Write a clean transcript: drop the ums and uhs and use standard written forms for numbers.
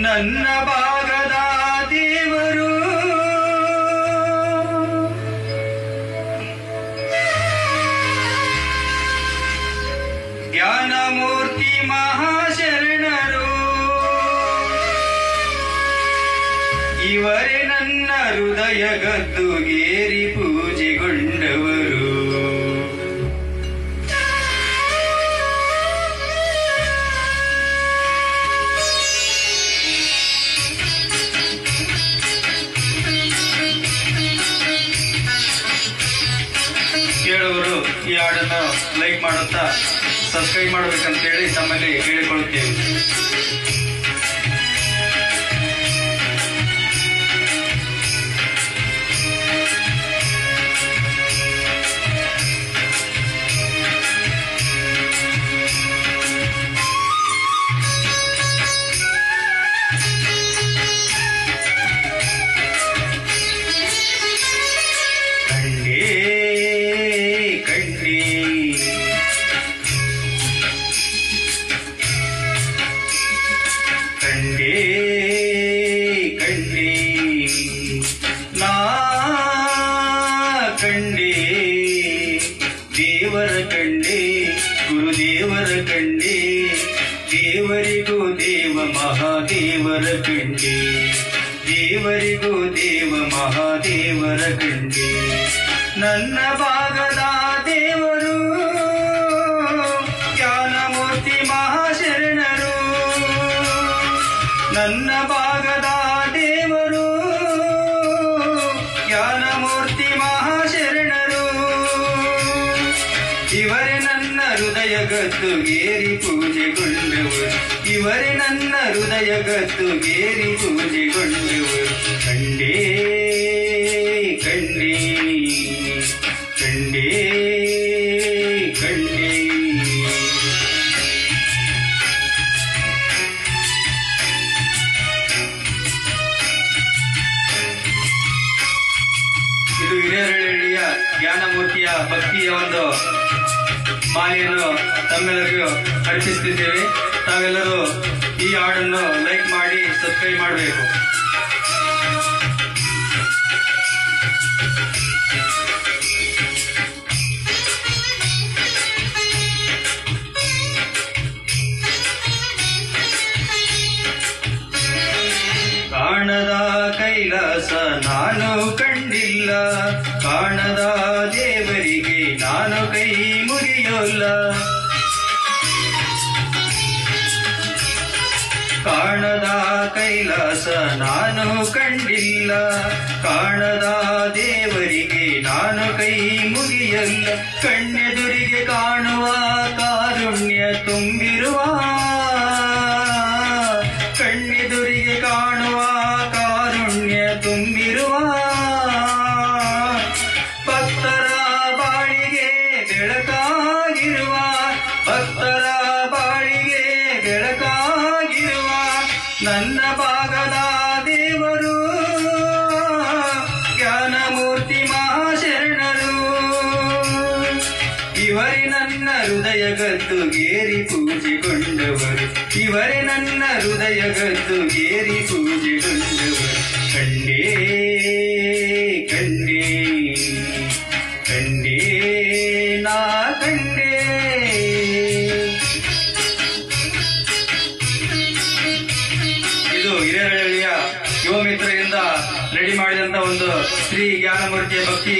ನನ್ನ ಭಾಗದ ದೇವರು ಜ್ಞಾನಮೂರ್ತಿ ಮಹಾಶರಣರು. ಇವರೇ ನನ್ನ ಹೃದಯ ಗದ್ದುಗೇರಿ ಪೂಜೆಗೊಂಡವರು. ಕೇಳುವರು ಈ ಹಾಡನ್ನು ಲೈಕ್ ಮಾಡುತ್ತಾ ಸಬ್ಸ್ಕ್ರೈಬ್ ಮಾಡಬೇಕಂತೇಳಿ ತಮ್ಮಲ್ಲಿ ಕೇಳಿಕೊಳ್ಳುತ್ತೇವೆ. ಕಂಡೇ ಕಂಡೇ ನಾ ಕಂಡೇ ದೇವರ ಕಂಡೇ ಗುರುದೇವರ ಕಂಡೇ ದೇವರಿಗೂ ದೇವ ಮಹಾದೇವರ ಕಂಡೇ ದೇವರಿಗೂ ದೇವ ಮಹಾದೇವರ ಕಂಡೇ. ನನ್ನ ಭಾಗದ ದೇವರು ಜ್ಞಾನಮೂರ್ತಿ ಮಹಾಶರಣರು. ನನ್ನ ಭಾಗದ ದೇವರು ಜ್ಞಾನಮೂರ್ತಿ ಮಹಾಶರಣರು. ಇವರೇ ನನ್ನ ಹೃದಯ ಗದ್ದುಗೇರಿ ಪೂಜೆಗೊಂಡವರು. ಇವರೇ ನನ್ನ ಹೃದಯ ಗದ್ದುಗೇರಿ ಪೂಜೆಗೊಂಡವರು. ಕಂಡೇ ಕಂಡೇ ಕಂಡೇ ಕಂಡೇ. ಇದು ಹಿರಿಯರಳ್ಳಿಯ ಜ್ಞಾನಮೂರ್ತಿಯ ಭಕ್ತಿಯ ಒಂದು ಮಾಲೆಯನ್ನು ತಮ್ಮೆಲ್ಲರಿಗೂ ಅರ್ಪಿಸುತ್ತಿದ್ದೇವೆ. ತಾವೆಲ್ಲರೂ ಈ ಹಾಡನ್ನು ಲೈಕ್ ಮಾಡಿ ಸಬ್ಸ್ಕ್ರೈಬ್ ಮಾಡಬೇಕು. ಕಾಣದ ಕೈಲಾಸ ನಾನು ಕಂಡಿಲ್ಲ, ಕಾಣದ ದೇವರಿಗೆ ನಾನು ಕೈ ಮುಗಿಯೋಲ್ಲ. ಕಾಣದ ಕೈಲಾಸ ನಾನು ಕಂಡಿಲ್ಲ, ಕಾಣದ ದೇವರಿಗೆ ನಾನು ಕೈ ಮುಗಿಯಲ್ಲ. ಕಣ್ಣೆದುರಿಗೆ ಕಾಣುವ ಕಾರುಣ್ಯ ತುಂಬಿರುವ, ಕಣ್ಣೆದುರಿಗೆ ಕಾಣುವ ಕಾರುಣ್ಯ ತುಂಬಿರುವ ಭಕ್ತರ ಬಾಳಿಗೆ ಬೆಳಕಾಗಿರುವ, ಭಕ್ತರ ಬಾಳಿಗೆ ಬೆಳಕಾಗಿರುವ ನನ್ನ ಭಾಗದ ದೇವರು ಜ್ಞಾನಮೂರ್ತಿ ಮಹಾಶರಣರು. ಇವರೇ ನನ್ನ ಹೃದಯ ಗದ್ದುಗೇರಿ ಪೂಜೆಗೊಂಡವರು. ಇವರೇ ನನ್ನ ಹೃದಯ ಗದ್ದುಗೇರಿ ಪೂಜೆಗೊಂಡವರು. ಕಂಡೇ ಕಂಡೇ ಕಂಡೇ ನಾ ಕಂಡೇ. ಇದು ಹಿರಿಯರಳ್ಳಿಯ ಯುವ ಮಿತ್ರರಿಂದ ರೆಡಿ ಮಾಡಿದಂತ ಒಂದು ಶ್ರೀ ಜ್ಞಾನಮೂರ್ತಿಯ ಭಕ್ತಿ